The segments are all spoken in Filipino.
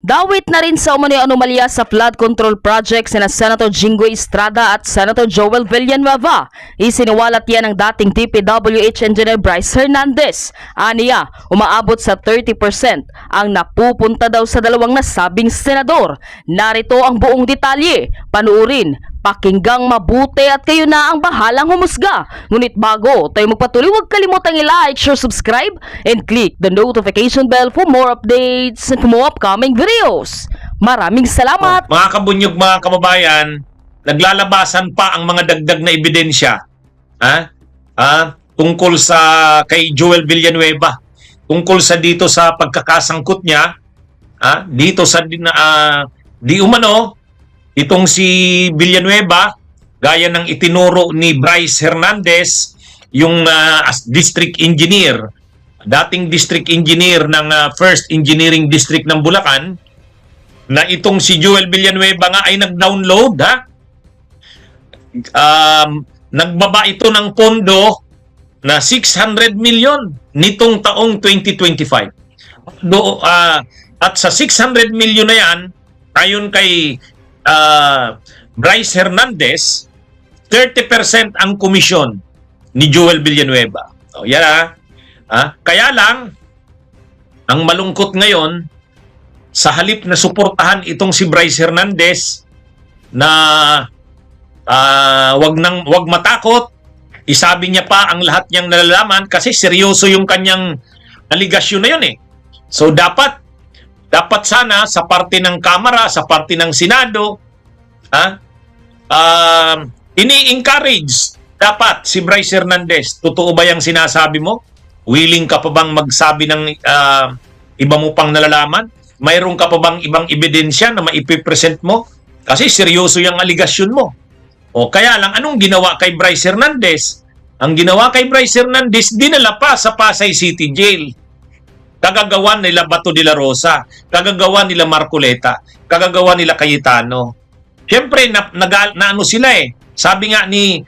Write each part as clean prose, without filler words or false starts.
Dawit na rin sa umano'y anomalya sa flood control project sina Senator Jinggoy Estrada at Senator Joel Villanueva. Isiniwalat yan ng dating DPWH Engineer Bryce Hernandez. Aniya, umaabot sa 30% ang napupunta daw sa dalawang nasabing senador. Narito ang buong detalye. Panuurin, pakinggang mabuti at kayo na ang bahalang humusga. Ngunit bago tayo magpatuloy, huwag kalimutang i-like, share, subscribe, and click the notification bell for more updates and for more upcoming videos. Maraming salamat! Mga kabunyog, mga kababayan, naglalabasan pa ang mga dagdag na ebidensya tungkol sa kay Joel Villanueva, tungkol sa dito sa pagkakasangkot niya dito sa di umano itong si Villanueva, gaya ng itinuro ni Bryce Hernandez, yung as district engineer, dating district engineer ng First Engineering District ng Bulacan, na itong si Joel Villanueva nga ay nag-download, nagbaba ito ng pondo na 600 million nitong taong 2025. At sa 600 million na yan, ayon kay Bryce Hernandez, 30% ang komisyon ni Joel Villanueva. O, yan kaya lang, ang malungkot ngayon, sa halip na suportahan itong si Bryce Hernandez na wag matakot, isabi niya pa ang lahat niyang nalalaman kasi seryoso yung kanyang aligasyon na yun eh. So dapat sana sa parte ng Kamara, sa parte ng Senado, ini-encourage dapat si Bryce Hernandez. Totoo ba yung sinasabi mo? Willing ka pa bang magsabi ng iba mo pang nalalaman? Mayroon ka pa bang ibang ebidensya na maipipresent mo? Kasi seryoso yung aligasyon mo. O kaya lang, anong ginawa kay Bryce Hernandez? Ang ginawa kay Bryce Hernandez, dinala pa sa Pasay City Jail. Kagagawan nila Bato de la Rosa, kagagawan nila Marcoleta, kagagawan nila Cayetano. Siyempre, naano sila eh. Sabi nga ni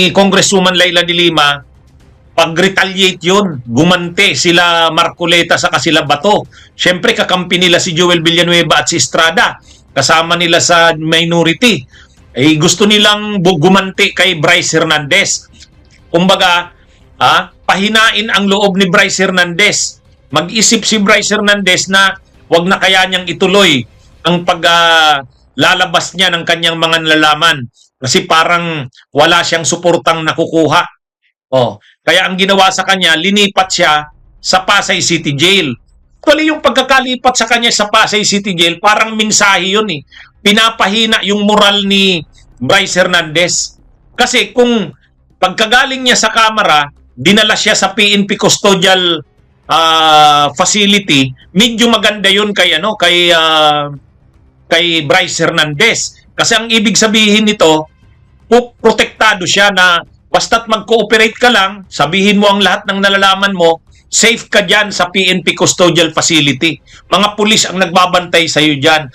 Congresswoman Leila de Lima, pag-retaliate yun, gumante sila Marcoleta sa sila Bato. Siyempre, kakampi nila si Joel Villanueva at si Estrada. Kasama nila sa minority. Eh, gusto nilang gumante kay Bryce Hernandez. Kumbaga, pahinain ang loob ni Bryce Hernandez. Mag-isip si Bryce Hernandez na wag na kaya niyang ituloy ang lalabas niya ng kanyang mga nalalaman. Kasi parang wala siyang suportang nakukuha. Kaya ang ginawa sa kanya, linipat siya sa Pasay City Jail. Actually, yung pagkakalipat sa kanya sa Pasay City Jail, parang mensahe yun eh. Pinapahina yung moral ni Bryce Hernandez. Kasi kung pagkagaling niya sa Kamara, dinala siya sa PNP Custodial Facility, medyo maganda yun kay Bryce Hernandez. Kasi ang ibig sabihin nito, protektado siya na basta't mag-cooperate ka lang, sabihin mo ang lahat ng nalalaman mo, safe ka dyan sa PNP Custodial Facility. Mga pulis ang nagbabantay sa'yo dyan.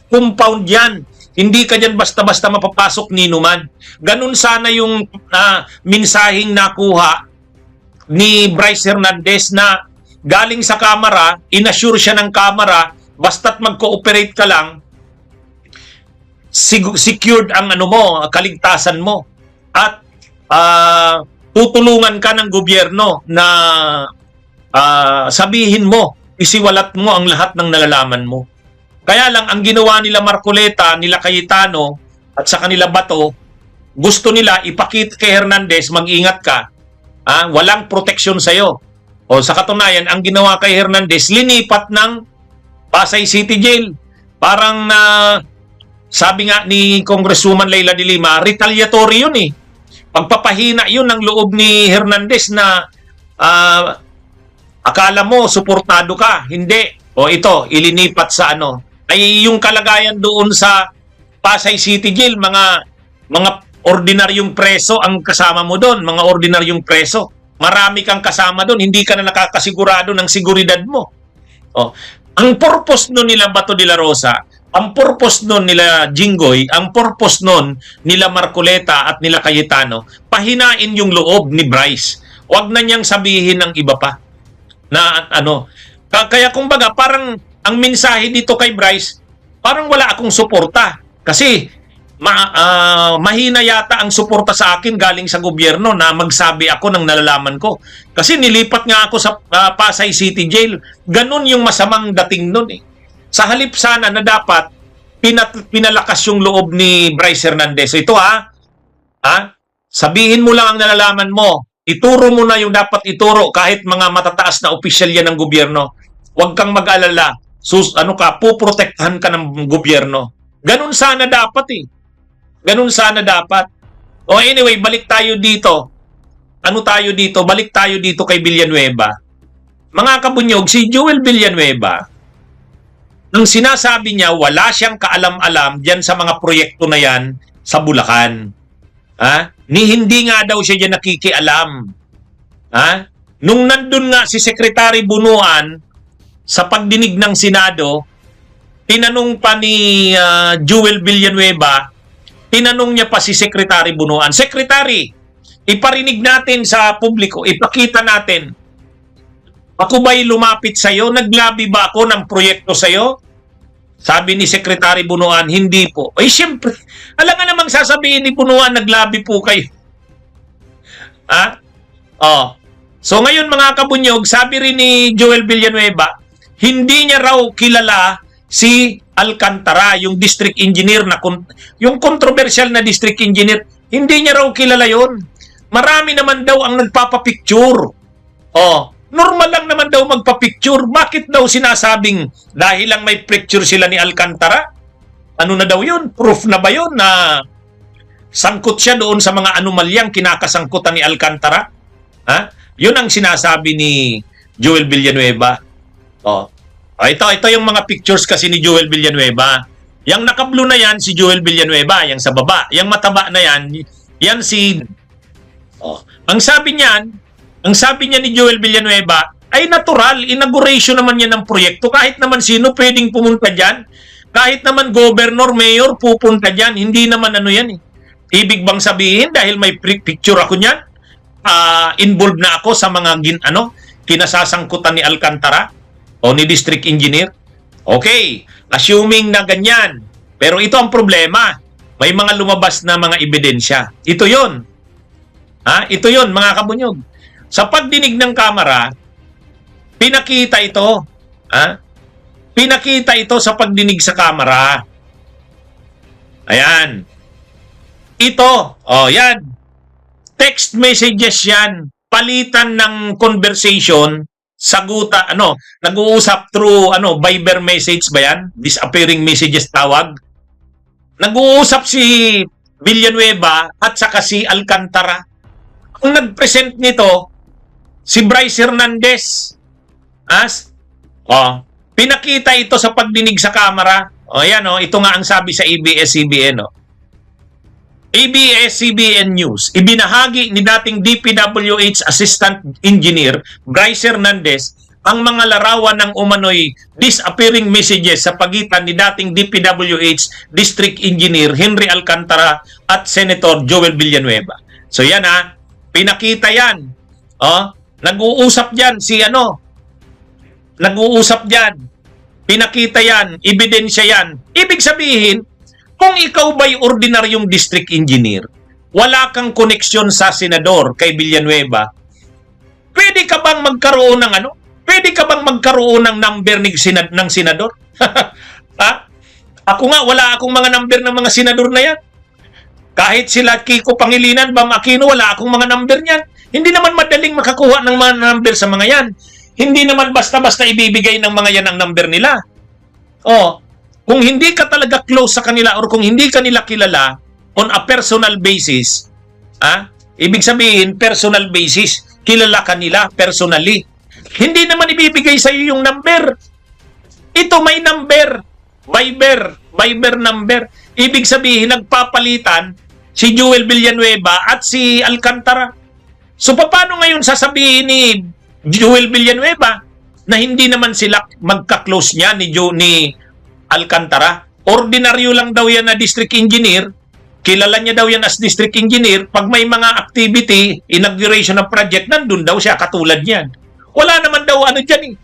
Compound yan. Hindi ka dyan basta-basta mapapasok ninuman. Ganun sana yung mensaheng nakuha ni Bryce Hernandez na galing sa Kamara, inassure siya ng Kamara, basta't mag-cooperate ka lang, secured ang kaligtasan mo. At tutulungan ka ng gobyerno na sabihin mo, isiwalat mo ang lahat ng nalalaman mo. Kaya lang, ang ginawa nila Marcoleta, nila Cayetano, at sa kanila Bato, gusto nila ipakita kay Hernandez, mag-ingat ka, walang proteksyon sa'yo. O sa katunayan, ang ginawa kay Hernandez, linipat ng Pasay City Jail. Parang sabi nga ni Congresswoman Leila de Lima, retaliatory yun eh. Pagpapahina yun ng loob ni Hernandez na akala mo suportado ka. Hindi. O ito, ilinipat sa ay yung kalagayan doon sa Pasay City Jail, mga ordinaryong preso ang kasama mo doon, mga ordinaryong preso. Marami kang kasama doon, hindi ka na nakakasigurado ng seguridad mo. Ang purpose nun nila Bato de la Rosa, ang purpose nun nila Jinggoy, ang purpose nun nila Marcoleta at nila Cayetano, pahinain yung loob ni Bryce. Huwag na niyang sabihin ng iba pa. Na Kaya kumbaga parang ang mensahe dito kay Bryce, parang wala akong suporta. Kasi mahina yata ang suporta sa akin galing sa gobyerno na magsabi ako ng nalalaman ko. Kasi nilipat nga ako sa Pasay City Jail. Ganun yung masamang dating nun eh. Sa halip sana na dapat pinalakas yung loob ni Bryce Hernandez. Ito sabihin mo lang ang nalalaman mo. Ituro mo na yung dapat ituro kahit mga matataas na opisyal yan ng gobyerno. Huwag kang mag-alala. Puprotektahan ka ng gobyerno. Ganun sana dapat eh. Ganun sana dapat. O anyway, balik tayo dito. Balik tayo dito kay Villanueva. Mga kabunyog, si Joel Villanueva, nang sinasabi niya, wala siyang kaalam-alam diyan sa mga proyekto na yan sa Bulacan. Hindi nga daw siya diyan nakikialam. Nung nandun nga si Secretary Bunuan sa pagdinig ng Senado, tinanong pa ni Joel Villanueva, tinanong niya pa si Secretary Bunuan, Secretary, iparinig natin sa publiko, ipakita natin, ako ba'y lumapit sa'yo? Naglabi ba ako ng proyekto sa'yo? Sabi ni Secretary Bunuan, hindi po. Ay, siyempre, alam nga namang sasabihin ni Bunuan, naglabi po kayo. So ngayon mga kabunyog, sabi rin ni Joel Villanueva, hindi niya raw kilala si Alcantara, yung district engineer yung controversial na district engineer, hindi niya raw kilala yon. Marami naman daw ang nagpapapicture. Normal lang naman daw magpapicture. Bakit daw sinasabing dahil lang may picture sila ni Alcantara? Ano na daw yun? Proof na ba yun na sangkot siya doon sa mga anomalyang kinakasangkutan ni Alcantara? Yun ang sinasabi ni Joel Villanueva. Ito yung mga pictures kasi ni Joel Villanueva. Yang naka-blue na yan, si Joel Villanueva. Yang sa baba. Yang mataba na yan si... Ang sabi niya ni Joel Villanueva, ay natural, inauguration naman yan ng proyekto. Kahit naman sino pwedeng pumunta dyan. Kahit naman governor, mayor, pupunta dyan. Hindi naman ano yan eh. Ibig bang sabihin, dahil may picture ako niyan, involved na ako sa mga kinasasangkutan ni Alcantara o ni district engineer? Okay, assuming na ganyan. Pero ito ang problema. May mga lumabas na mga ebidensya. Ito yon. Ito yon mga kabunyog. Sa pagdinig ng Kamara, pinakita ito. Pinakita ito sa pagdinig sa Kamara. Ayan. Ito. Yan. Text messages yan. Palitan ng conversation. Saguta, nag-uusap through, Viber message ba yan? Disappearing messages tawag. Nag-uusap si Villanueva at saka si Alcantara. Ang nag-present nito, si Bryce Hernandez. Pinakita ito sa pagdinig sa Kamara. Ito nga ang sabi sa ABS-CBN. ABS-CBN News, ibinahagi ni dating DPWH Assistant Engineer Bryce Hernandez ang mga larawan ng umano'y disappearing messages sa pagitan ni dating DPWH District Engineer Henry Alcantara at Senator Joel Villanueva. So yan pinakita yan. Nag-uusap dyan Nag-uusap dyan. Pinakita yan, ebidensya yan. Ibig sabihin, kung ikaw ba'y ordinaryong district engineer, wala kang koneksyon sa senador kay Villanueva, pwede ka bang magkaroon ng Pwede ka bang magkaroon ng number ng senador? Ako nga, wala akong mga number ng mga senador na yan. Kahit sila Kiko Pangilinan, Bam Aquino, wala akong mga number niyan. Hindi naman madaling makakuha ng mga number sa mga yan. Hindi naman basta-basta ibibigay ng mga yan ang number nila. Kung hindi ka talaga close sa kanila or kung hindi ka nila kilala on a personal basis, ibig sabihin, personal basis, kilala ka nila personally. Hindi naman ibibigay sa iyo yung number. Ito may number. Viber number. Ibig sabihin, nagpapalitan si Joel Villanueva at si Alcantara. So, paano ngayon sasabihin ni Joel Villanueva na hindi naman sila magka-close niya ni Alcantara? Ordinaryo lang daw yan na district engineer. Kilala niya daw yan as district engineer. Pag may mga activity, inauguration of project, nandun daw siya katulad niyan. Wala naman daw dyan eh.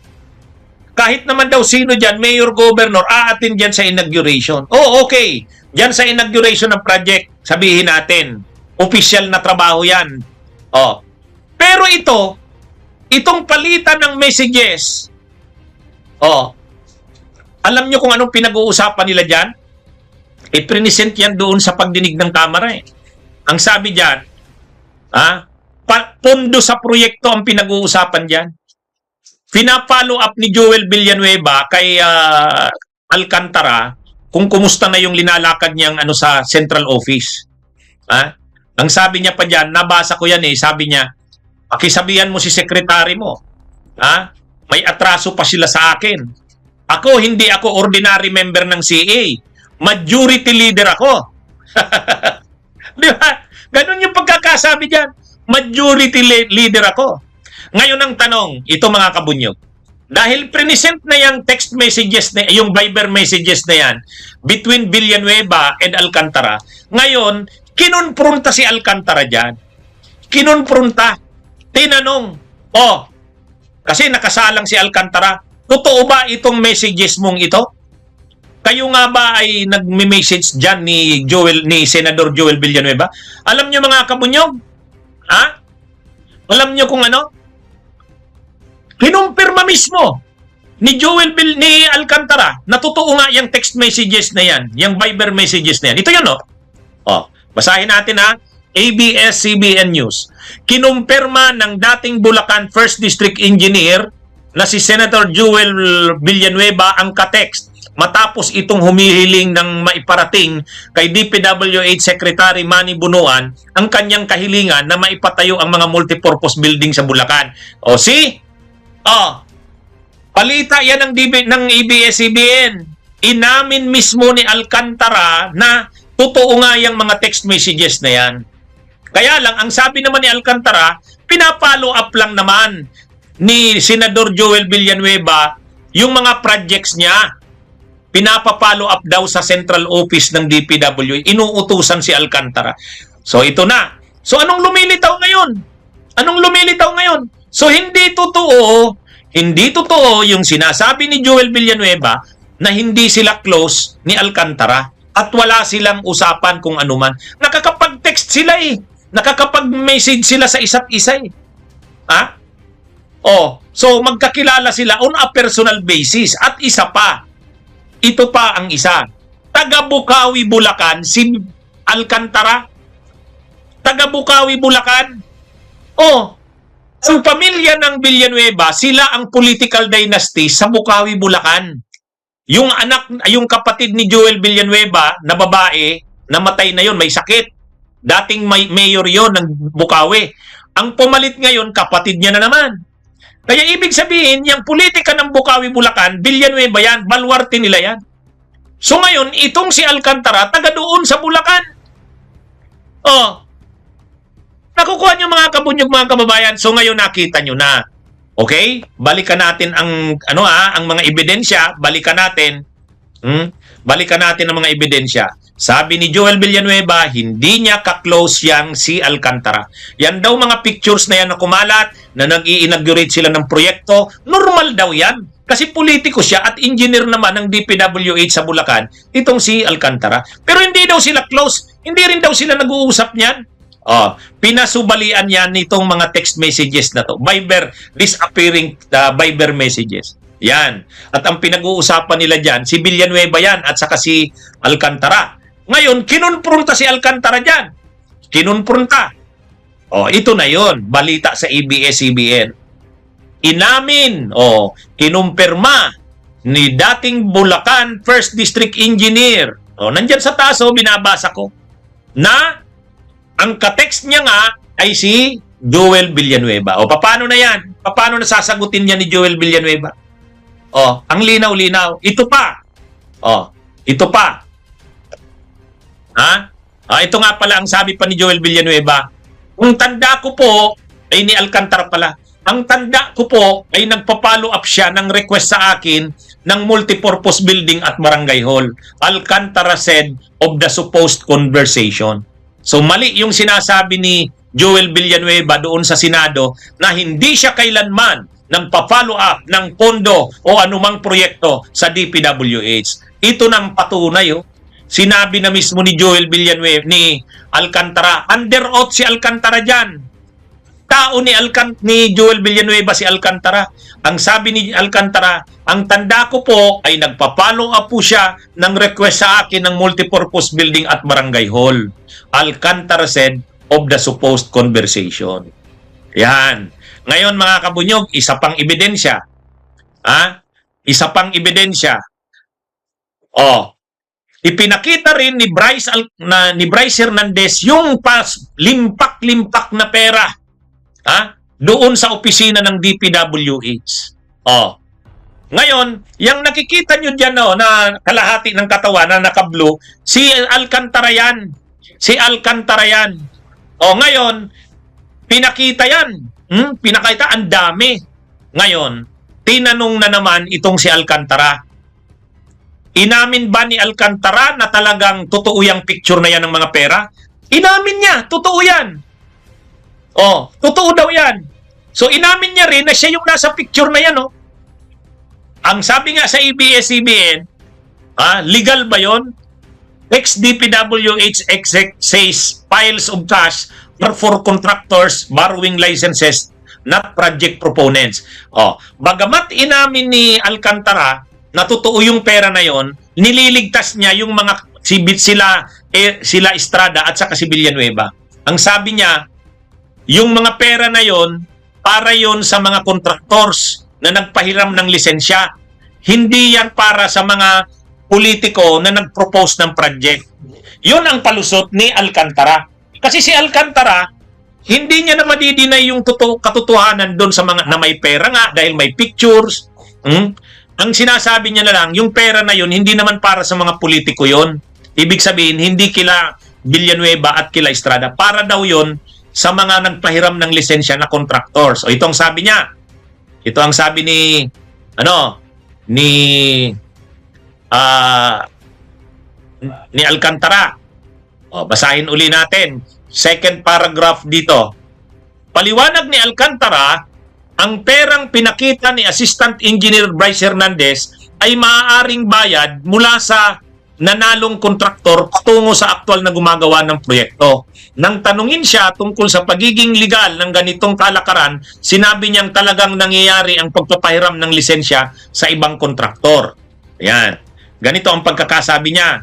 kahit naman daw sino dyan, mayor, governor, aatin dyan sa inauguration. Oh, okay. Dyan sa inauguration ng project, sabihin natin, official na trabaho yan. Oh. Pero itong palitan ng messages, oh, alam nyo kung anong pinag-uusapan nila dyan? I-present yan doon sa pagdinig ng Kamara eh. Ang sabi dyan, pondo sa proyekto ang pinag-uusapan dyan. Pina-follow up ni Joel Villanueva kay Alcantara kung kumusta na yung linalakad niyang sa central office. Ang sabi niya pa dyan, nabasa ko yan eh, sabi niya, pakisabihan mo si sekretary mo, may atraso pa sila sa akin. Ako, hindi ako ordinary member ng CA. Majority leader ako. Di ba? Ganun yung pagkakasabi dyan. Majority leader ako. Ngayon ang tanong, ito mga kabunyog, dahil present na yung text messages, yung Viber messages na yan, between Villanueva and Alcantara, ngayon, kinonfronta si Alcantara dyan. Kinonfronta. Tinanong, kasi nakasalang si Alcantara, totoo ba itong messages mong ito? Kayo nga ba ay nagme-message dyan ni Senador Joel Villanueva? Alam nyo mga kabunyog? Alam nyo kung ano? Kinumpirma mismo ni Alcantara na totoo nga yung text messages na yan, yung Viber messages na yan. Ito yun, basahin natin ABS-CBN News. Kinumpirma ng dating Bulacan 1st District Engineer na si Senator Joel Villanueva ang ka-text matapos itong humihiling ng maiparating kay DPWH Secretary Manny Bunuan ang kanyang kahilingan na maipatayo ang mga multipurpose building sa Bulacan. Palita yan ng ABS-CBN. Inamin mismo ni Alcantara na totoo nga yung mga text messages na yan. Kaya lang, ang sabi naman ni Alcantara, pinapollow up lang naman ni Senador Joel Villanueva yung mga projects niya. Pinapapollow up daw sa central office ng DPWH. Inuutusan si Alcantara. So, ito na. So, anong lumilitaw ngayon? So, hindi totoo yung sinasabi ni Joel Villanueva na hindi sila close ni Alcantara at wala silang usapan kung anuman. Nakakapag-text sila eh. Nakakapag-message sila sa isa't isa eh. So magkakilala sila on a personal basis. At isa pa, ito pa ang isa. Taga Bukawi, Bulacan, si Alcantara. Taga Bukawi, Bulacan. Ang pamilya ng Villanueva, sila ang political dynasty sa Bukawi, Bulacan. Yung kapatid ni Joel Villanueva na babae, namatay na yon, may sakit. Dating mayor yon ng Bukawi. Ang pumalit ngayon, kapatid niya na naman. Kaya ibig sabihin, yung politika ng Bukawi, Bulacan, Villanueva yan, balwarte nila yan. So ngayon, itong si Alcantara, taga doon sa Bulacan. Nakukuha nyo mga kabunyog, mga kababayan. So ngayon nakita nyo na. Okay? Balikan natin ang mga ebidensya, balikan natin ang mga ebidensya. Sabi ni Joel Villanueva, hindi niya ka-close yang si Alcantara. Yan daw mga pictures na yan na kumalat, na nag-i-inaugurate sila ng proyekto, normal daw yan. Kasi politiko siya at engineer naman ng DPWH sa Bulacan, itong si Alcantara. Pero hindi daw sila close, hindi rin daw sila nag-uusap niyan. Pinasubalian yan nitong mga text messages na to. Disappearing Viber messages. Yan. At ang pinag-uusapan nila dyan, si Villanueva yan at saka si Alcantara. Ngayon, kinonfronta si Alcantara dyan. Kinonfronta. Ito na yon, balita sa ABS-CBN. Inamin, kinumpirma ni dating Bulacan 1st District Engineer. Nandyan sa taso, binabasa ko, na ang ka-text niya nga ay si Joel Villanueva. Paano na yan? Paano na sasagutin niya ni Joel Villanueva? Ang linaw-linaw. Ito pa. Ito pa. Ito nga pala ang sabi pa ni Joel Villanueva. Ang tanda ko po, ay ni Alcantara pala. Ang tanda ko po ay nagpa-follow up siya ng request sa akin ng multipurpose building at barangay hall. Alcantara said of the supposed conversation. So mali yung sinasabi ni Joel Villanueva doon sa Senado na hindi siya kailanman nagpa-follow up ng pondo o anumang proyekto sa DPWH. Ito nang patunay. Sinabi na mismo ni Joel Villanueva, ni Alcantara, under oath si Alcantara dyan. Tao ni Joel Villanueva si Alcantara. Ang sabi ni Alcantara, ang tanda ko po ay nagpa-follow up po siya ng request sa akin ng multipurpose building at barangay hall. Alcantara said of the supposed conversation. Yan. Ngayon mga kabunyog, isa pang ebidensya. Isa pang ebidensya. Ipinakita rin ni Bryce Hernandez yung limpak-limpak na pera doon sa opisina ng DPWH. Ngayon, yung nakikita nyo dyan na kalahati ng katawan na naka-blue, si Alcantara yan. Si Alcantara yan. Ngayon, pinakita yan. Pinakita, ang dami. Ngayon, tinanong na naman itong si Alcantara. Inamin ba ni Alcantara na talagang totoo yung picture na yan ng mga pera? Inamin niya, totoo yan. Totoo daw yan. So, inamin niya rin na siya yung nasa picture na yan. Ang sabi nga sa ABS-CBN, legal ba yun? Ex-DPWH exec says piles of cash are for contractors borrowing licenses, not project proponents. Bagamat inamin ni Alcantara na totoo yung pera na yon, nililigtas niya yung mga sila Estrada at saka si Villanueva. Ang sabi niya, yung mga pera na yon, para yon sa mga contractors na nagpahiram ng lisensya. Hindi yan para sa mga politiko na nag-propose ng project. Yun ang palusot ni Alcantara. Kasi si Alcantara, hindi niya na madidinay yung katotohanan doon sa mga na may pera nga dahil may pictures. Ang sinasabi niya na lang, yung pera na yun, hindi naman para sa mga politiko yun. Ibig sabihin, hindi kila Villanueva at kila Estrada. Para daw yun sa mga nagpahiram ng lisensya na contractors. Ito ang sabi niya. Ito ang sabi ni Alcantara. Basahin uli natin. Second paragraph dito. Paliwanag ni Alcantara, ang perang pinakita ni Assistant Engineer Bryce Hernandez ay maaaring bayad mula sa nanalong kontraktor patungo sa aktual na gumagawa ng proyekto. Nang tanungin siya tungkol sa pagiging legal ng ganitong kalakaran, sinabi niyang talagang nangyayari ang pagpapahiram ng lisensya sa ibang kontraktor. Ayan. Ganito ang pagkakasabi niya.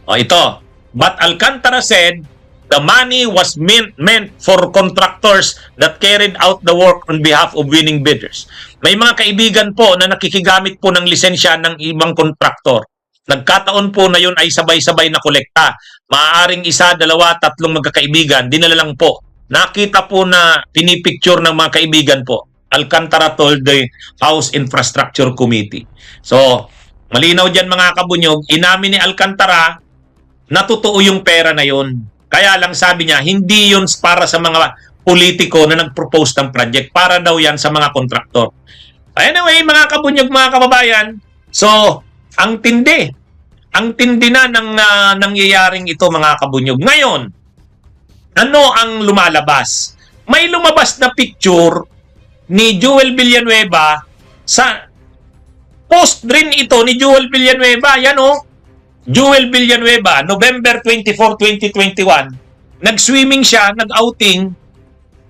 Ito. But Alcantara said, the money was meant for contractors that carried out the work on behalf of winning bidders. May mga kaibigan po na nakikigamit po ng lisensya ng ibang kontraktor. Nagkataon po na yun ay sabay-sabay na kolekta. Maaaring isa, dalawa, tatlong magkakaibigan, dinala lang po. Nakita po na pinipicture ng mga kaibigan po. Alcantara told the House Infrastructure Committee. So, malinaw dyan mga kabunyog, inamin ni Alcantara na totoo yung pera na yun. Kaya lang sabi niya, hindi yun para sa mga politiko na nag-propose ng project. Para daw yan sa mga kontraktor. Anyway, mga kabunyog, mga kababayan, so, ang tindi na ng nangyayaring ito, mga kabunyog. Ngayon, ano ang lumalabas? May lumabas na picture ni Joel Villanueva sa post rin ito ni Joel Villanueva. Yan Joel Villanueva, November 24, 2021. Nag-swimming siya, nag-outing.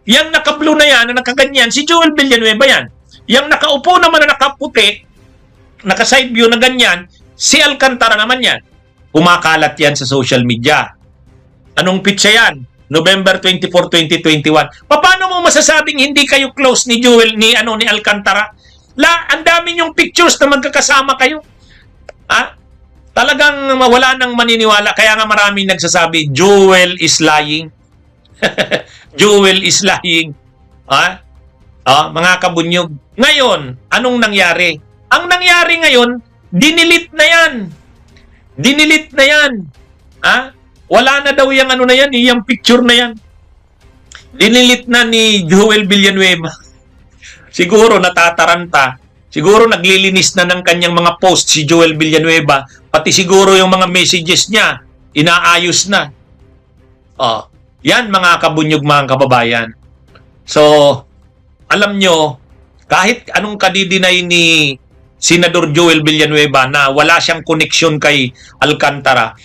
Yang naka-blue na yan, na nakaganyan, si Joel Villanueva yan. Yang nakaupo naman na nakaputi, naka-side view na ganyan, si Alcantara naman yan. Kumakalat yan sa social media. Anong pitsa yan? November 24, 2021. Paano mo masasabing hindi kayo close ni Joel, ni Alcantara? Ang dami yung pictures na magkakasama kayo. Talagang wala nang maniniwala. Kaya nga maraming nagsasabi, Joel is lying. Joel is lying. Mga kabunyog. Ngayon, anong nangyari? Ang nangyari ngayon, dinilit na yan. Dinilit na yan. Wala na daw yung na yan, yung picture na yan. Dinilit na ni Joel Villanueva. Siguro natataranta. Siguro naglilinis na ng kanyang mga post si Joel Villanueva. Pati siguro yung mga messages niya, inaayos na. Yan mga kabunyog, mga kababayan. So, alam nyo, kahit anong kadidinay ni Senador Joel Villanueva na wala siyang koneksyon kay Alcantara,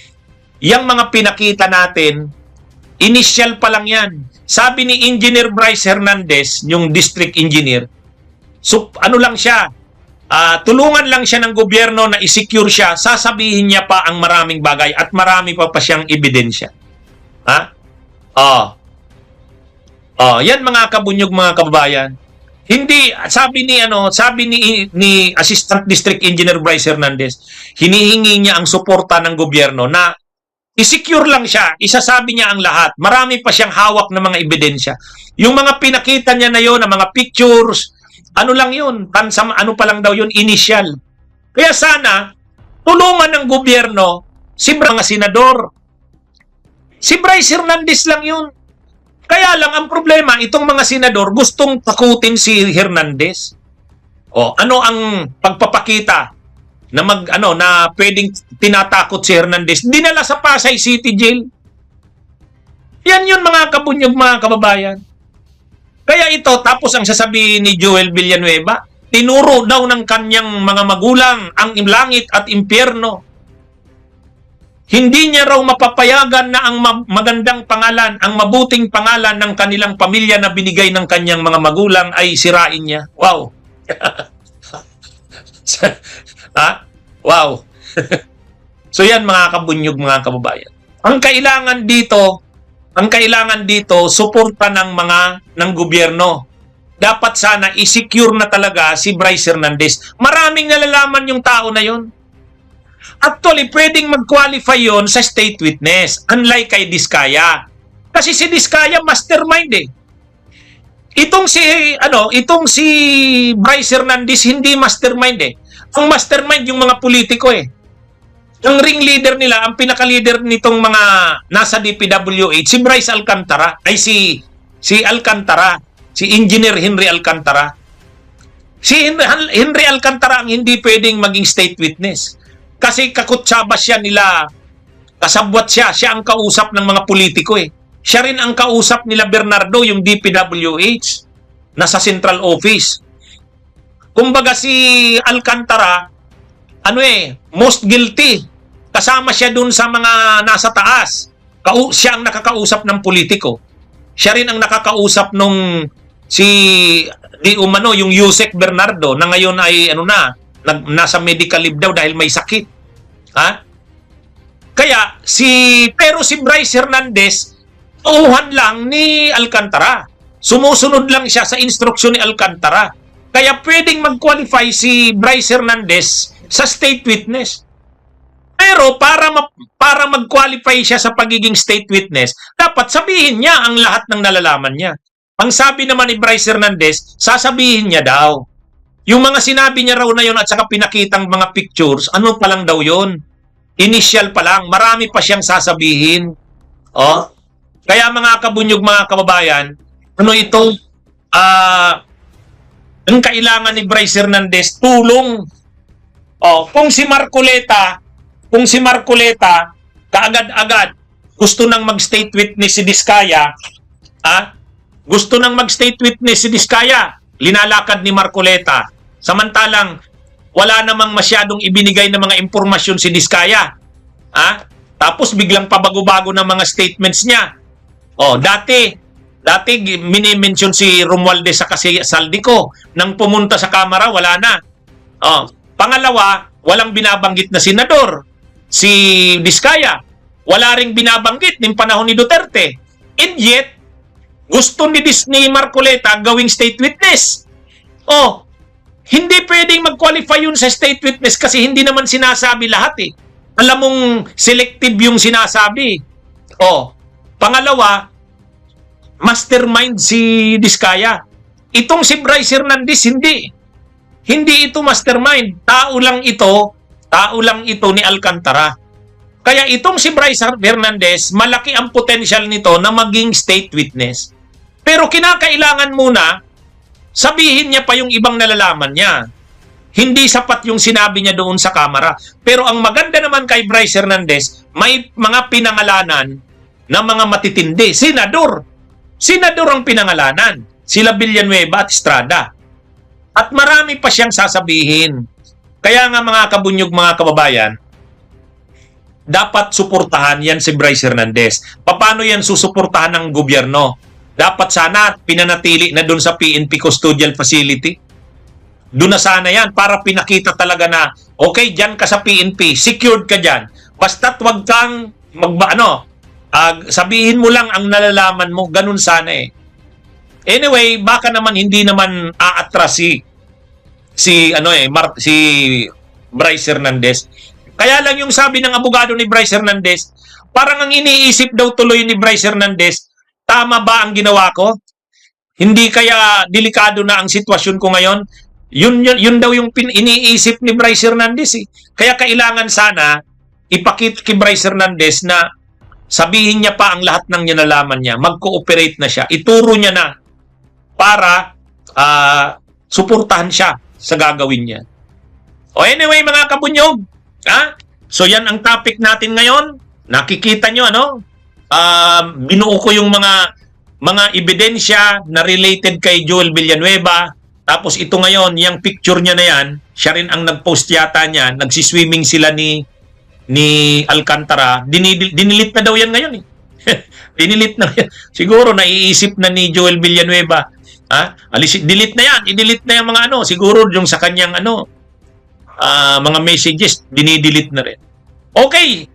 yung mga pinakita natin, initial pa lang yan. Sabi ni Engineer Bryce Hernandez, yung district engineer, so, ano lang siya, tulungan lang siya ng gobyerno na i-secure siya, sasabihin niya pa ang maraming bagay at marami pa siyang ebidensya. Ha? Yan mga kabunyog, mga kababayan. Hindi, sabi ni Assistant District Engineer Bryce Hernandez, hinihingi niya ang suporta ng gobyerno na i-secure lang siya, isasabi niya ang lahat. Marami pa siyang hawak na mga ebidensya. Yung mga pinakita niya na yon, na mga pictures, ano lang yun, ano pa lang daw yun, initial. Kaya sana, tulungan ng gobyerno si mga senador. Si Bryce Hernandez lang yun. Kaya lang ang problema, itong mga senador gustong takutin si Hernandez. Ano ang pagpapakita na na pwedeng tinatakot si Hernandez? Dinala sa Pasay City Jail. Yan yun mga kabunyog, mga kababayan. Kaya ito, tapos ang sasabihin ni Joel Villanueva, tinuro daw ng kanyang mga magulang ang langit at impyerno. Hindi niya raw mapapayagan na ang magandang pangalan, ang mabuting pangalan ng kanilang pamilya na binigay ng kanyang mga magulang ay sirain niya. Wow. Wow. So yan mga kabunyog, mga kababayan. Ang kailangan dito, suporta ng gobyerno. Dapat sana i-secure na talaga si Bryce Hernandez. Maraming nalalaman yung tao na yon. Actually, pwedeng mag-qualify yon sa state witness, unlike kay Diskaya. Kasi si Diskaya mastermind eh. Itong si Bryce Hernandez hindi mastermind eh. Ang mastermind yung mga politiko eh. Ang ringleader nila, ang pinaka-leader nitong mga nasa DPWH, si Bryce Alcantara, ay si Alcantara, si Engineer Henry Alcantara. Si Henry Alcantara ang hindi pwedeng maging state witness. Kasi kakutsaba siya nila, kasabwat siya ang kausap ng mga politiko eh. Siya rin ang kausap nila Bernardo, yung DPWH, nasa central office. Kumbaga si Alcantara, most guilty. Kasama siya dun sa mga nasa taas. Siya ang nakakausap ng politiko. Siya rin ang nakakausap nung yung Yusek Bernardo na ngayon ay nasa medical leave daw dahil may sakit. Ha? Kaya pero si Bryce Hernandez tauhan lang ni Alcantara. Sumusunod lang siya sa instruksyon ni Alcantara. Kaya pwedeng mag-qualify si Bryce Hernandez sa state witness. Pero para mag-qualify siya sa pagiging state witness, dapat sabihin niya ang lahat ng nalalaman niya. Ang sabi naman ni Bryce Hernandez, sasabihin niya daw. Yung mga sinabi niya raw na yun at saka pinakitang mga pictures, ano pa lang daw yun? Initial pa lang, marami pa siyang sasabihin. Kaya mga kabunyog, mga kababayan, ang kailangan ni Bryce Hernandez, tulong. Kung si Marcoleta, kaagad-agad, gusto nang mag-state witness si Diskaya, linalakad ni Marcoleta. Samantalang, wala namang masyadong ibinigay na mga impormasyon si Diskaya. Tapos biglang pabago-bago ng mga statements niya. Dati mini-mention si Romualdez sa Saldico. Nang pumunta sa Kamara, wala na. Pangalawa, walang binabanggit na senador. Si Diskaya, wala ring binabanggit ng panahon ni Duterte. And yet, gusto ni Marcoleta gawing state witness. Hindi pwedeng mag-qualify yun sa state witness kasi hindi naman sinasabi lahat eh. Alam mong selective yung sinasabi. Pangalawa, mastermind si Diskaya. Itong si Bryce Hernandez, hindi. Hindi ito mastermind. Tao lang ito ni Alcantara. Kaya itong si Bryce Hernandez, malaki ang potential nito na maging state witness. Pero kinakailangan muna, sabihin niya pa yung ibang nalalaman niya. Hindi sapat yung sinabi niya doon sa Kamara. Pero ang maganda naman kay Bryce Hernandez, may mga pinangalanan na mga matitindi. Senador ang pinangalanan. sila Villanueva at Estrada. At marami pa siyang sasabihin. Kaya nga mga kabunyog, mga kababayan, dapat suportahan yan si Bryce Hernandez. Paano yan susuportahan ng gobyerno? Dapat sana pinanatili na doon sa PNP Custodial Facility. Doon na sana yan para pinakita talaga na okay, dyan ka sa PNP, secured ka dyan. Basta't wag kang sabihin mo lang ang nalalaman mo, ganun sana eh. Anyway, baka naman hindi naman aatras si Bryce Hernandez. Kaya lang yung sabi ng abogado ni Bryce Hernandez, parang ang iniisip daw tuloy ni Bryce Hernandez, tama ba ang ginawa ko? Hindi kaya delikado na ang sitwasyon ko ngayon? Yun daw yung iniisip ni Bryce Hernandez eh. Kaya kailangan sana ipakita kay Bryce Hernandez na sabihin niya pa ang lahat ng nilalaman niya, mag-cooperate na siya, ituro niya na para suportahan siya sa gagawin niya. O anyway, mga kabunyog, so yan ang topic natin ngayon. Nakikita nyo, binuo ko yung mga ebidensya na related kay Joel Villanueva. Tapos ito ngayon, yung picture niya na yan, siya rin ang nag-post yata niya, nagsiswimming sila ni Alcantara. Dinilit na daw yan ngayon eh. Dinilit na yan. Siguro naiisip na ni Joel Villanueva. Delete na yan. I-delete na yung mga siguro yung sa kanyang mga messages, dinidelete na rin. Okay,